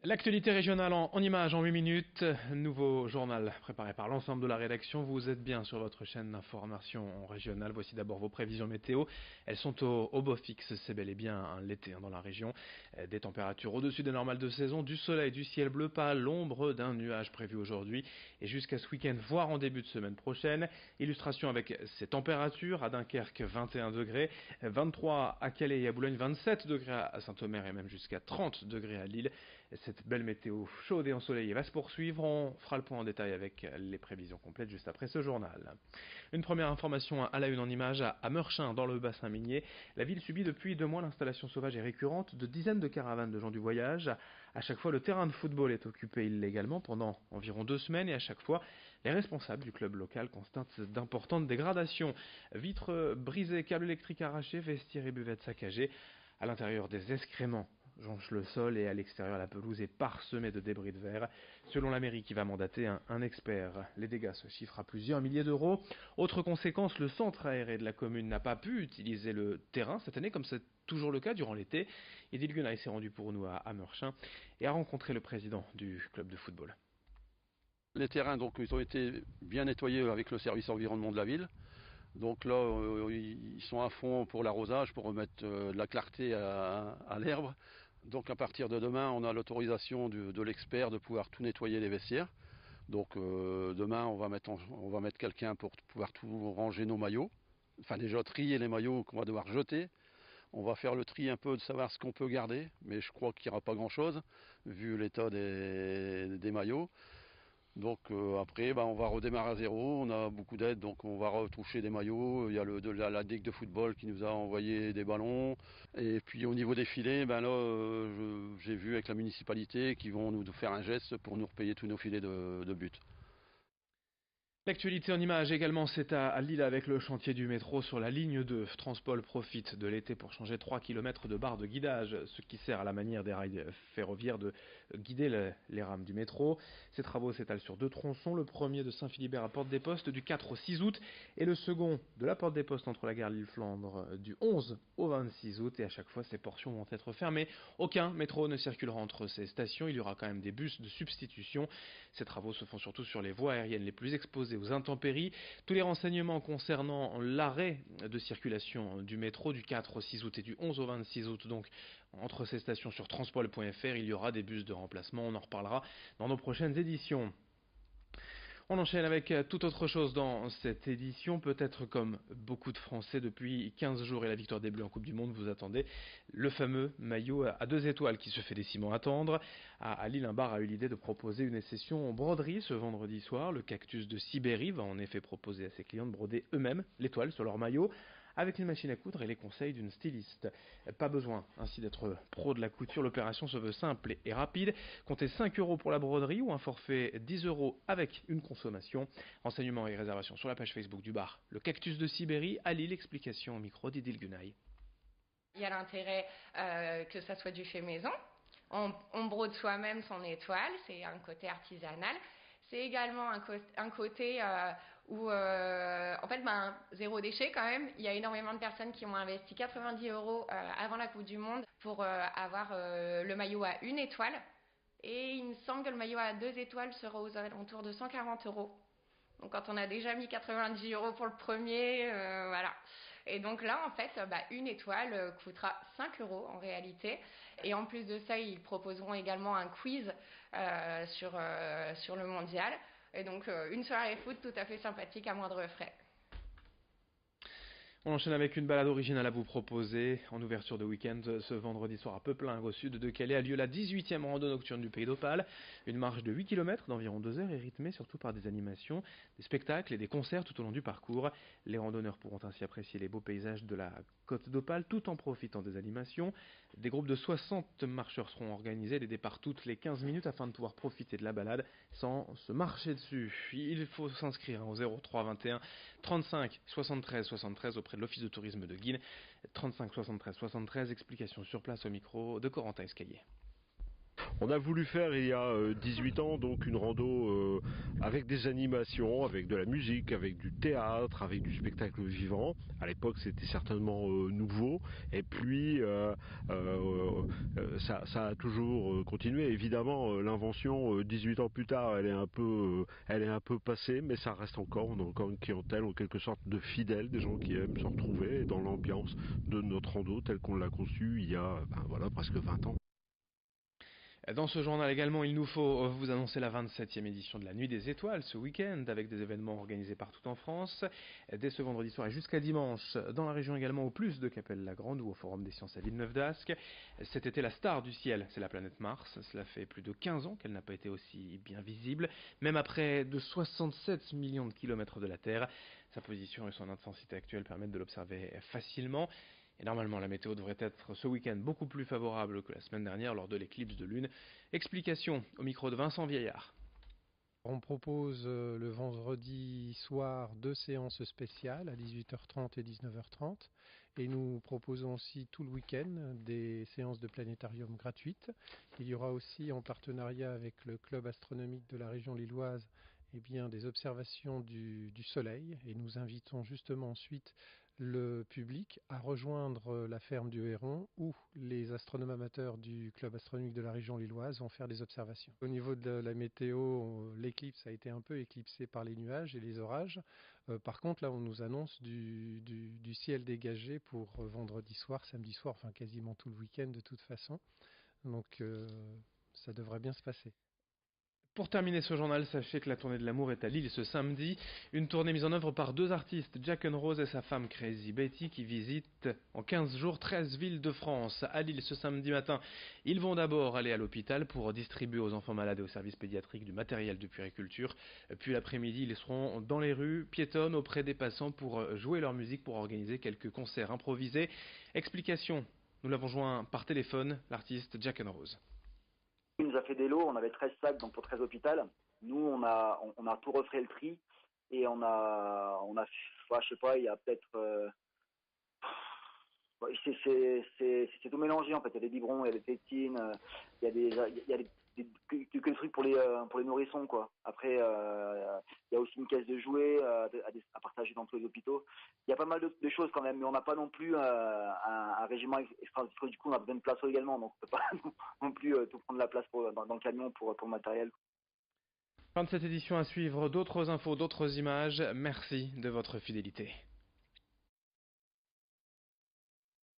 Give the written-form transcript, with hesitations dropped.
L'actualité régionale en images en 8 minutes, nouveau journal préparé par l'ensemble de la rédaction. Vous êtes bien sur votre chaîne d'information régionale. Voici d'abord vos prévisions météo. Elles sont au beau fixe, c'est bel et bien l'été dans la région. Des températures au-dessus des normales de saison, du soleil, du ciel bleu, pas l'ombre d'un nuage prévu aujourd'hui et jusqu'à ce week-end, voire en début de semaine prochaine. Illustration avec ces températures, à Dunkerque 21 degrés, 23 à Calais et à Boulogne, 27 degrés à Saint-Omer et même jusqu'à 30 degrés à Lille. Cette belle météo chaude et ensoleillée va se poursuivre. On fera le point en détail avec les prévisions complètes juste après ce journal. Une première information à la une en images à Meurchin, dans le bassin minier. La ville subit depuis 2 mois l'installation sauvage et récurrente de dizaines de caravanes de gens du voyage. À chaque fois, le terrain de football est occupé illégalement pendant environ 2 semaines et à chaque fois, les responsables du club local constatent d'importantes dégradations. Vitres brisées, câbles électriques arrachés, vestiaires et buvettes saccagées. À l'intérieur, des excréments jonchent le sol et à l'extérieur, la pelouse est parsemée de débris de verre. Selon la mairie qui va mandater un expert, les dégâts se chiffrent à plusieurs milliers d'euros. Autre conséquence, le centre aéré de la commune n'a pas pu utiliser le terrain cette année, comme c'est toujours le cas durant l'été. Idil Gunay s'est rendu pour nous à Meurchin et a rencontré le président du club de football. Les terrains, donc, ils ont été bien nettoyés avec le service environnement de la ville. Donc là, ils sont à fond pour l'arrosage, pour remettre de la clarté à l'herbe. Donc à partir de demain, on a l'autorisation de l'expert de pouvoir tout nettoyer les vestiaires. Donc demain, on va mettre quelqu'un pour pouvoir tout ranger nos maillots. Enfin déjà trier les maillots qu'on va devoir jeter. On va faire le tri un peu de savoir ce qu'on peut garder, mais je crois qu'il n'y aura pas grand-chose, vu l'état des maillots. Donc après, on va redémarrer à zéro. On a beaucoup d'aide, donc on va retoucher des maillots. Il y a la Ligue de football qui nous a envoyé des ballons. Et puis au niveau des filets, j'ai vu avec la municipalité qu'ils vont nous faire un geste pour nous repayer tous nos filets de but. L'actualité en images également, c'est à Lille avec le chantier du métro sur la ligne 2. Transpol profite de l'été pour changer 3 km de barres de guidage, ce qui sert à la manière des rails ferroviaires de guider les rames du métro. Ces travaux s'étalent sur 2 tronçons, le premier de Saint-Philibert à Porte des Postes du 4 au 6 août et le second de la Porte des Postes entre la gare Lille-Flandre du 11 au 26 août. Et à chaque fois, ces portions vont être fermées. Aucun métro ne circulera entre ces stations. Il y aura quand même des bus de substitution. Ces travaux se font surtout sur les voies aériennes les plus exposées aux intempéries. Tous les renseignements concernant l'arrêt de circulation du métro du 4 au 6 août et du 11 au 26 août, donc entre ces stations sur transpol.fr, il y aura des bus de remplacement. On en reparlera dans nos prochaines éditions. On enchaîne avec toute autre chose dans cette édition, peut-être comme beaucoup de Français depuis 15 jours et la victoire des Bleus en Coupe du Monde, vous attendez le fameux maillot à 2 étoiles qui se fait décimment attendre. À Lille, un bar a eu l'idée de proposer une session en broderie ce vendredi soir. Le Cactus de Sibérie va en effet proposer à ses clients de broder eux-mêmes l'étoile sur leur maillot, avec une machine à coudre et les conseils d'une styliste. Pas besoin ainsi d'être pro de la couture, l'opération se veut simple et rapide. Comptez 5 € pour la broderie ou un forfait 10 € avec une consommation. Renseignements et réservations sur la page Facebook du bar Le Cactus de Sibérie à Lille. Explication au micro d'Idil Gunay. Il y a l'intérêt que ça soit du fait maison. On brode soi-même son étoile, c'est un côté artisanal. C'est également un côté où, en fait, zéro déchet quand même. Il y a énormément de personnes qui ont investi 90 € avant la Coupe du Monde pour avoir le maillot à 1 étoile. Et il me semble que le maillot à 2 étoiles sera aux alentours de 140 €. Donc quand on a déjà mis 90 € pour le premier, voilà. Et donc là, en fait, 1 étoile coûtera 5 € en réalité. Et en plus de ça, ils proposeront également un quiz sur le mondial. Et donc une soirée foot tout à fait sympathique à moindre frais. On enchaîne avec une balade originale à vous proposer. En ouverture de week-end, ce vendredi soir à Peuplinck, au sud de Calais, a lieu la 18e rando nocturne du Pays d'Opale. Une marche de 8 km d'environ 2 heures est rythmée surtout par des animations, des spectacles et des concerts tout au long du parcours. Les randonneurs pourront ainsi apprécier les beaux paysages de la côte d'Opale tout en profitant des animations. Des groupes de 60 marcheurs seront organisés, des départs toutes les 15 minutes afin de pouvoir profiter de la balade sans se marcher dessus. Il faut s'inscrire au 03 21 35 73 73 auprès de l'Office de tourisme de Guînes. 35 73 73, explications sur place au micro de Corentin Escaillé. On a voulu faire il y a 18 ans donc une rando avec des animations, avec de la musique, avec du théâtre, avec du spectacle vivant. À l'époque c'était certainement nouveau et puis ça a toujours continué. Évidemment l'invention 18 ans plus tard elle est un peu passée, mais ça reste encore, on a encore une clientèle en quelque sorte de fidèles, des gens qui aiment se retrouver dans l'ambiance de notre rando telle qu'on l'a conçue il y a presque 20 ans. Dans ce journal également, il nous faut vous annoncer la 27e édition de la Nuit des Étoiles ce week-end avec des événements organisés partout en France. Dès ce vendredi soir et jusqu'à dimanche, dans la région également au Plus de Capelle-la-Grande ou au Forum des Sciences à Villeneuve d'Ascq. Cet été, la star du ciel, c'est la planète Mars. Cela fait plus de 15 ans qu'elle n'a pas été aussi bien visible, même à près de 67 millions de kilomètres de la Terre. Sa position et son intensité actuelle permettent de l'observer facilement. Et normalement, la météo devrait être ce week-end beaucoup plus favorable que la semaine dernière lors de l'éclipse de lune. Explication au micro de Vincent Vieillard. On propose le vendredi soir 2 séances spéciales à 18h30 et 19h30. Et nous proposons aussi tout le week-end des séances de planétarium gratuites. Il y aura aussi en partenariat avec le club astronomique de la région lilloise des observations du soleil. Et nous invitons justement ensuite le public à rejoindre la ferme du Héron où les astronomes amateurs du club astronomique de la région lilloise vont faire des observations. Au niveau de la météo, l'éclipse a été un peu éclipsée par les nuages et les orages. Par contre, là, on nous annonce du ciel dégagé pour vendredi soir, samedi soir, enfin quasiment tout le week-end de toute façon. Donc, ça devrait bien se passer. Pour terminer ce journal, sachez que la tournée de l'amour est à Lille ce samedi. Une tournée mise en œuvre par deux artistes, Jack and Rose et sa femme Crazy Betty, qui visitent en 15 jours 13 villes de France. À Lille ce samedi matin, ils vont d'abord aller à l'hôpital pour distribuer aux enfants malades et aux services pédiatriques du matériel de puériculture. Puis l'après-midi, ils seront dans les rues, piétonnes auprès des passants pour jouer leur musique, pour organiser quelques concerts improvisés. Explication, nous l'avons joint par téléphone, l'artiste Jack and Rose. Il nous a fait des lots, on avait 13 sacs donc pour 13 hôpitaux. Nous, on a tout refait le tri et on a je sais pas, il y a peut-être, c'est tout mélangé en fait. Il y a des biberons, il y a des tétines, il y a quelques trucs pour les nourrissons quoi. Après, il y a aussi une caisse de jouets à partager dans tous les hôpitaux. Il y a pas mal de choses quand même, mais on n'a pas non plus un régiment extra. Du coup, on a besoin de place également, donc on peut pas non plus tout prendre la place dans le camion pour le matériel. Fin de cette édition, à suivre d'autres infos, d'autres images. Merci de votre fidélité.